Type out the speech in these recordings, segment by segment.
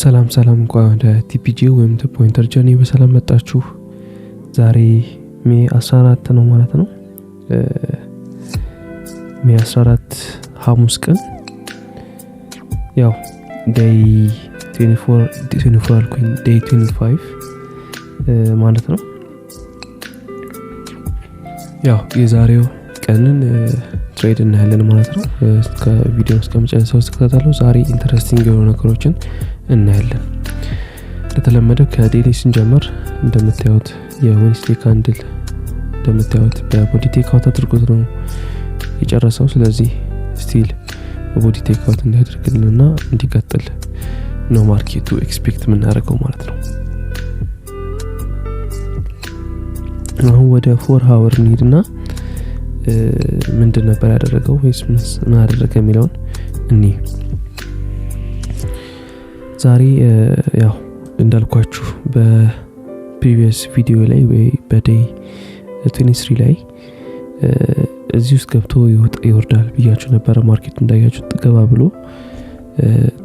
ሰላም እንኳን ወደ ቲፒጂ ወይም ፖይንተር ጀርኒ በሰላም መጣችሁ። ዛሬ ሜይ 14 ነው ማለት ነው። ሜይ 14 ሐሙስ ቀን ያው ዴይ 24 አልኩኝ ዴይ 25 ማለት ነው። ያው የዛሬው ቀንን ትሬድ እናያለን ማለት ነው። እስከ ቪዲዮ እስከመጨረሻው ተከታተሉ። ዛሬ ኢንተረስቲንግ የሆኑ ነገሮችን እናያለን። ለተለመደው ከዴሊ ስንጀምር እንደምታዩት የዌንስዴይ ካንድል እንደምታዩት በቦዲ ቴክ አውት አድርጎት ነው የጨረሰው። ስለዚህ ስቲል በቦዲ ቴክ አውት እንዲያደርግልንና እንዲቀጥል ነው ማርኬቱ ኤክስፔክት የምናደርገው ማለት ነው። አሁን ወደ 4 ሃወር እንሂድና ምንድን ነበር ያደረገው ወይስ ምን አደረገ የሚለውን እኔ ዛሬ ያው እንዳልኳችሁ በፕሪቪየስ ቪዲዮ ላይ ወይ በዴይ 23 ላይ እዚህ ውስጥ ገብቶ ይወርዳል ብያችሁ ነበር። ማርኬቱ እንዳያችሁ ጥገባ ብሎ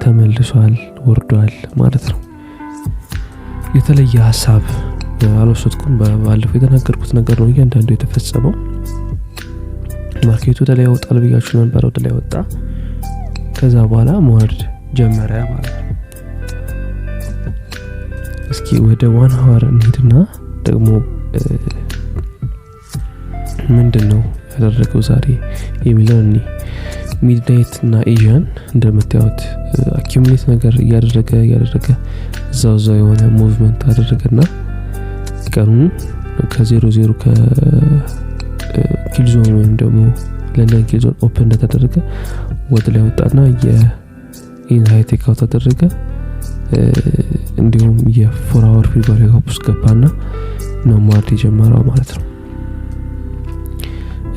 ተመልሷል ወርዷል ማለት ነው። የተለየ ሐሳብ አልወሰድኩም። ባለፈው የተናገርኩት ነገር ነው እያንዳንዱ የተፈጸመው። ማርኬቱ ወደ ላይ ወጣል ብያችሁ ነበር፣ ወደ ላይ ወጣ። ከዛ በኋላ መውረድ ጀመረ ማለት ነው። እስኪ ወደ 1 ሃወር እንሂድና ደግሞ ምንድነው ያደረገው ዛሬ የሚለውን ሚድናይት እና ኤዥያን እንደምታዩት አኪሙሌት ነገር እያደረገ እዛው የሆነ ሙቭመንት አደረገና ቀኑን ከ00 ከኪልዞን ወይም ደግሞ ለንደን ኪልዞን ኦፕን እንደተደረገ ወደ ላይ ወጣና የኢንሃይ ቴክ አውት አደረገ። እንዲሁም የ4 ሃወር ፊልባሪ ውስጥ ገባና ነው ማርኬት የጀመረው ማለት ነው።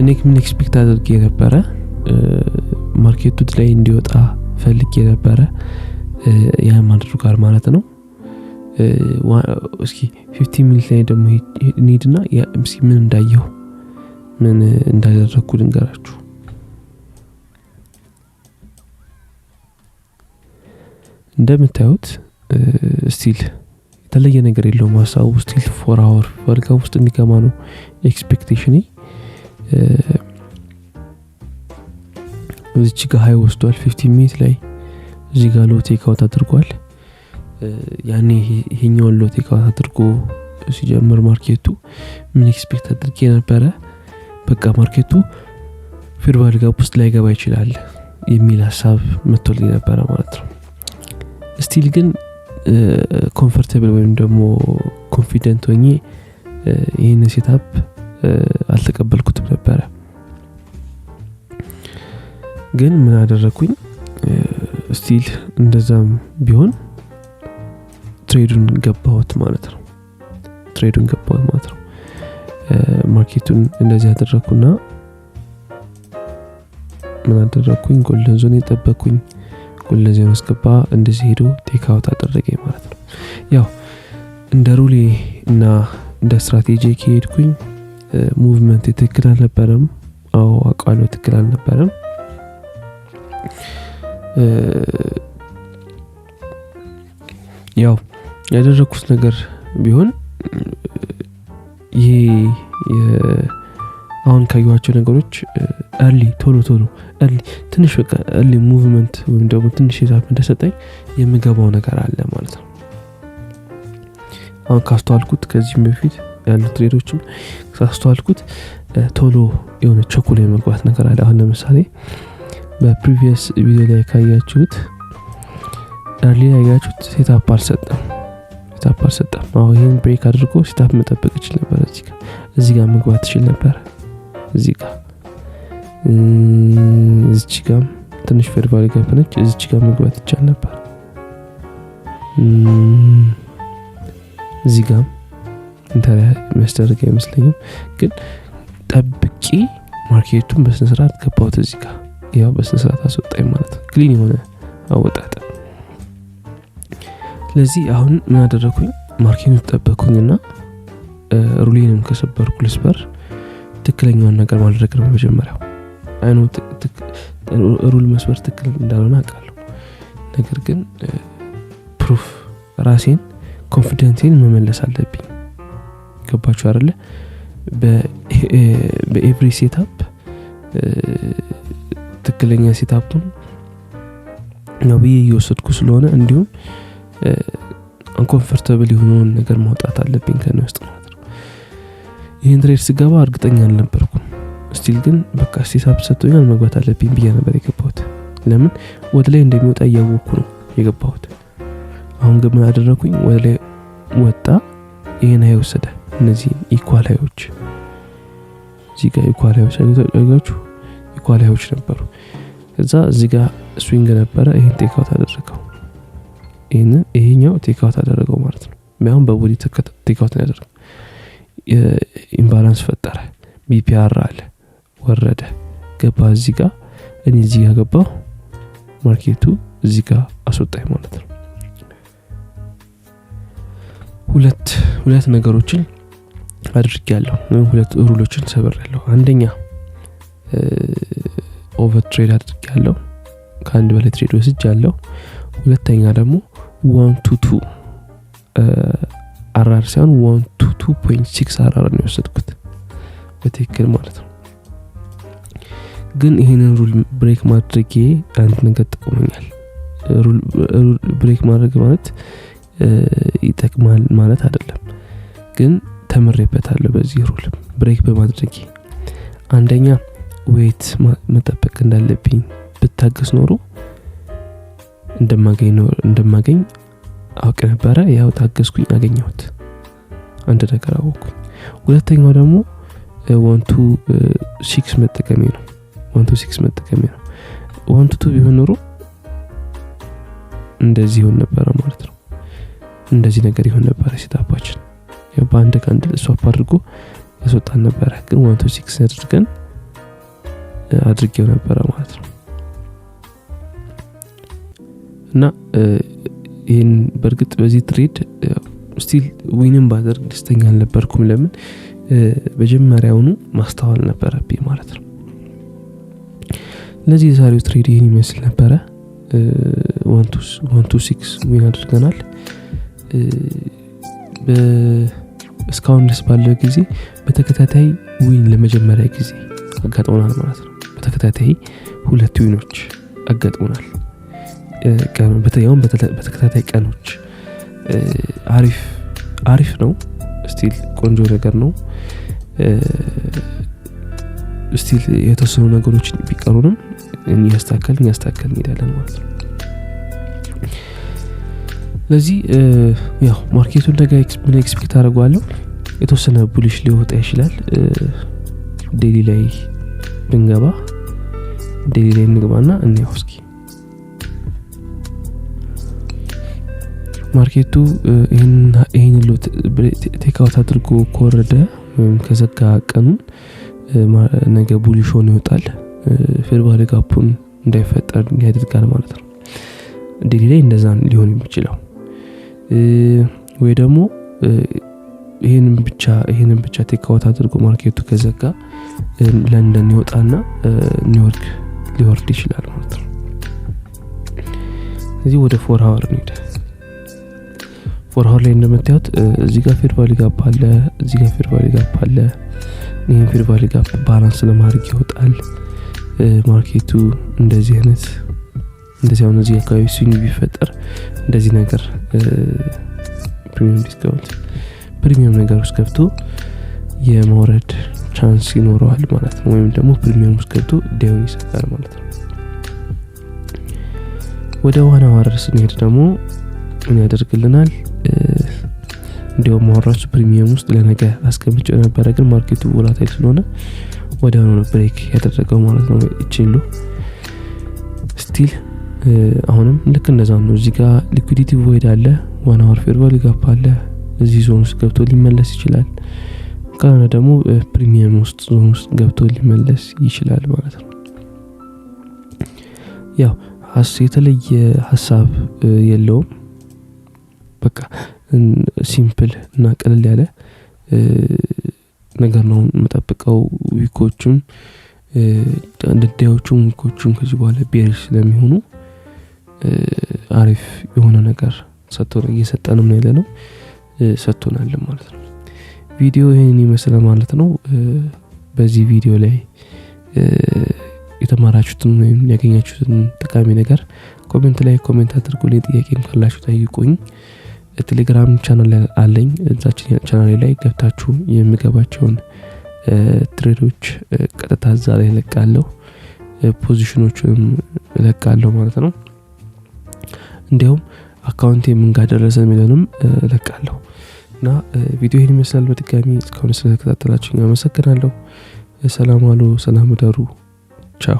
እኔ ምን ኤክስፔክት አድርጌ ነበረ ማርኬቱ ላይ እንዲወጣ ፈልጌ ነበረ ያን ማድረጋር ማለት ነው። እስኪ 15 ሚኒት ላይ ደግሞ እንሂድና ምን እንዳየው ምን እንዳደረኩ ልንገራችሁ። እንደምታዩት ስቲል የተለየ ነገር የለውም። ሀሳቡ ስቲል 4 ሃወር ፈልጋ ውስጥ እንዲገማ ነው ኤክስፔክቴሽኔ። እዚህ ጋር ሃይ ወስዷል 15 ሚኒት ላይ፣ እዚህ ጋር ሎ ቴክ አውት አድርጓል። ያኔ ይሄኛውን ሎ ቴክ አውት አድርጎ ሲጀምር ማርኬቱ ምን ኤክስፔክት አድርጌ ነበረ፣ በቃ ማርኬቱ ፊርባል ጋፕ ውስጥ ላይ ገባ ይችላል የሚል ሐሳብ መጥቶልኝ ነበረ ማለት ነው። ስቲል ግን ኮምፎርታብል ወይም ደግሞ ኮንፊደንት ሆኜ ይሄን ሴትአፕ አልተቀበልኩትም ነበረ። ግን ምን አደረኩኝ? ስቲል እንደዛም ቢሆን ትሬዱን ገባሁት ማለት ነው። ማርኬቱን እንደዚህ አደረኩና ምን አደረኩኝ? ጎልደን ዞን የጠበኩኝ ጎልደን ዞን አስገባ፣ እንደዚህ ሄዶ ቴክ አውት አደረገኝ ማለት ነው። ያው እንደ ሩሌ እና እንደ ስትራቴጂ ከሄድኩኝ ሙቭመንት ትክክል አልነበረም። አውቃለሁ ትክክል አልነበረም። ያው ያደረኩት ነገር ቢሆን ይሄ አሁን ካዩዋቸው ነገሮች ቶሎ ትንሽ በቃ ሙቭመንት ወይም ደግሞ ትንሽ ሴትአፕ እንደሰጠኝ የምገባው ነገር አለ ማለት ነው። አሁን ካስተዋልኩት ከዚህም በፊት ያሉ ትሬዶችም ካስተዋልኩት ቶሎ የሆነ ቸኩል የመግባት ነገር አለ። አሁን ለምሳሌ በፕሪቪየስ ቪዲዮ ላይ ካያችሁት ዳርሊ ላይ ያያችሁት ሴትአፕ አልሰጠም። አሁን ይሄን ብሬክ አድርጎ ሴትአፕ መጠበቅ ይችላል ነበር። እዚህ ጋር መግባት ይችላል ነበር። እዚህ ጋር ትንሽ ፌርባሪ ገፈነች። እዚህ ጋር መግባት ይችላል ነበር። እዚህ ጋር የሚያስደርግ አይመስለኝም። ግን ጠብቂ ማርኬቱን በስነ ስርዓት ገባሁት። እዚህ ጋር ያው በስነ ስርዓት አስወጣኝ ማለት ነው። ክሊን የሆነ አወጣጥ። ስለዚህ አሁን ምን አደረኩኝ? ማርኬቱን ተጠበቅኩኝና ሩሌንም ከሰበርኩ ልስበር ትክክለኛውን ነገር ማድረግ ነው መጀመሪያው። አይኖ ሩል መስበር ትክክል እንዳልሆነ አውቃለሁ። ነገር ግን ፕሩፍ ራሴን ኮንፊደንቴን መመለስ አለብኝ። ገባችሁ አይደለ? በኤቭሪ ሴትአፕ ትክክለኛ ሴትአፑን ነው ብዬ እየወሰድኩ ስለሆነ እንዲሁም አንኮምፎርታብል የሆነውን ነገር ማውጣት አለብኝ ከኔ ውስጥ ማለት ነው። ይሄን ትሬድ ስገባ እርግጠኛ አልነበርኩም። ስቲል ግን በቃ ሴትአፕ ሰጥቶኛል መግባት አለብኝ ብዬ ነበር የገባሁት። ለምን ወደ ላይ እንደሚወጣ እያወቅኩ ነው የገባሁት። አሁን ግን ምን አደረኩኝ? ወደ ላይ ወጣ። ይሄን አይወሰደ እነዚህ ኢኳል ሃዮች እዚህ ጋር ኢኳል ሃዮች አጋችሁ ኢኳል ሃዮች ነበሩ። ከዛ እዚህ ጋር ስዊንግ ነበረ። ይሄን ቴክ አውት አደረገው። ይሄኛው ቴክ አውት አደረገው ማለት ነው። ቢያንስ በቦዲ ቴክ አውት ያደረገው ኢምባላንስ ፈጠረ። ቢፒአር አለ ወረደ ገባ። እዚህ ጋር እኔ እዚህ ጋር ገባው። ማርኬቱ እዚህ ጋር አስወጣኝ ማለት ነው። ሁለት ነገሮችን አድርጌያለሁ። ሁለት ሩሎችን ሰብሬያለሁ። አንደኛ ኦቨር ትሬድ አድርጌያለሁ። ከአንድ በላይ ትሬድ ወስጃለሁ። ሁለተኛ ደግሞ 1 to 2 አራር ሳይሆን 1 to 2.6 አራር ነው የወሰድኩት በትክክል ማለት ነው። ግን ይሄንን ሩል ብሬክ ማድረጌ አንድ ነገር ጠቅሞኛል። ሩል ብሬክ ማድረግ ማለት ይጠቅማል ማለት አይደለም፣ ግን ተምሬበታለሁ በዚህ ሩል ብሬክ በማድረጌ። አንደኛ ዌት መጠበቅ እንዳለብኝ ብታገስ ኖሮ እንደማገኝ አውቅ ነበረ። ያው ታገስኩኝ፣ አገኘሁት፣ አንድ ነገር አወቅኩኝ። ሁለተኛው ደግሞ 1 to 6 መጠቀሜ ነው። 1 to 6 መጠቀሜ ነው። 1 to 2 ቢሆን ኖሮ እንደዚህ ይሆን ነበር ማለት ነው። እንደዚህ ነገር ይሆን ነበር ሴታፓችን። ያው በአንድ ካንድል ስዋፕ አድርጎ ያስወጣን ነበር። ግን 1 to 6 አድርጌው ነበር ማለት ነው። እና ይሄን በርግጥ በዚህ ትሬድ ስቲል ዊንም ባደርግ ደስተኛ አልነበርኩም። ለምን በመጀመሪያውኑ ማስተዋል ነበረብኝ ማለት ነው። ለዚህ የዛሬው ትሬድ ይሄን ይመስል ነበረ። 1 to 6 ዊን አድርገናል። እስካሁን ድረስ ባለው ጊዜ በተከታታይ ዊን ለመጀመሪያ ጊዜ አጋጥሞናል ማለት ነው። በተከታታይ 2 ዊኖች አጋጥሞናል። በተከታታይ ቀኖች አሪፍ ነው። ስቲል ቆንጆ ነገር ነው። ስቲል የተወሰኑ ነገሮች ቢቀሩንም እያስተካከልን እንሄዳለን ማለት ነው። ለዚህ ያው ማርኬቱን ምን ኤክስፔክት አደርጋለሁ? የተወሰነ ቡሊሽ ሊወጣ ይችላል። ዴሊ ላይ ብንገባ ዴሊ ላይ እንግባና እንየው እስኪ። ማርኬቱ ይሄን ሎት ቴክ አውት አድርጎ ከወረደ ወይም ከዘጋ ቀኑን ነገ ቡሊሽ ሆኖ ይወጣል። ፌር ቫልዩ ጋፑን እንዳይፈጠር ያደርጋል ማለት ነው። ዴሊ ላይ እንደዛ ሊሆን የሚችለው ወይ ደግሞ ይሄንን ብቻ ቴክ አውት አድርጎ ማርኬቱ ከዘጋ ለንደን ይወጣና ኒውዮርክ ሊወርድ ይችላል ማለት ነው። እዚህ ወደ 4 አወር ነው። 4 አወር ላይ እንደምታዩት እዚህ ጋር ፌር ቫልዩ ጋፕ አለ፣ እዚህ ጋር ፌር ቫልዩ ጋፕ አለ። ይሄን ፌር ቫልዩ ጋፕ ባላንስ ለማድረግ ይወጣል ማርኬቱ። እንደዚህ አሁን እዚህ አካባቢ ስዊንግ ቢፈጠር እንደዚህ ነገር ፕሪሚየም ነገር ውስጥ ገብቶ የመውረድ ቻንስ ይኖረዋል ማለት ነው። ወይም ደግሞ ፕሪሚየም ውስጥ ገብቶ ዳውን ይሰጣል ማለት ነው። ወደ 1 አወር ስንሄድ ደግሞ ምን ያደርግልናል? እንዲያውም ማውራሱ ፕሪሚየም ውስጥ ለነገ አስቀምጬው ነበረ፣ ግን ማርኬቱ ቮላታይል ስለሆነ ወዲያውኑ ብሬክ ያደረገው ማለት ነው። እቺሉ ስቲል አሁንም ልክ እንደዛ ነው። እዚህ ጋር ሊኩዊዲቲ ቮይድ አለ፣ 1 አወር ፌር ቫልዩ ጋፕ አለ። እዚህ ዞን ውስጥ ገብቶ ሊመለስ ይችላል። ካና ደግሞ ፕሪሚየም ውስጥ ዞን ውስጥ ገብቶ ሊመለስ ይችላል ማለት ነው። ያው የተለየ ሀሳብ የለውም። በቃ ሲምፕል እና ቀለል ያለ ነገር ነው መጠብቀው። ዊኮቹም ዊኮቹም ከዚህ በኋላ ቤሪሽ ስለሚሆኑ አሪፍ የሆነ ነገር እየሰጠንም ነው ያለነው ሰጥቶናል ማለት ነው። ቪዲዮ ይሄን ይመስላል ማለት ነው። በዚህ ቪዲዮ ላይ የተማራችሁትን ወይም ያገኛችሁትን ጠቃሚ ነገር ኮሜንት ላይ ኮሜንት አድርጉልኝ። ጥያቄም ካላችሁ ጠይቁኝ። ቴሌግራም ቻናል አለኝ። እዛችን ቻናል ላይ ገብታችሁ የምገባቸውን ትሬዶች ቀጥታ እዛ ላይ እለቃለሁ፣ ፖዚሽኖችን እለቃለሁ ማለት ነው። እንዲያውም አካውንቴ ምን ጋር ደረሰ የሚለንም እለቃለሁ። እና ቪዲዮ ይሄን ይመስላል። በድጋሚ እስካሁን ስለተከታተላችሁኝ አመሰግናለሁ። ሰላም ዋሉ፣ ሰላም ደሩ። ቻው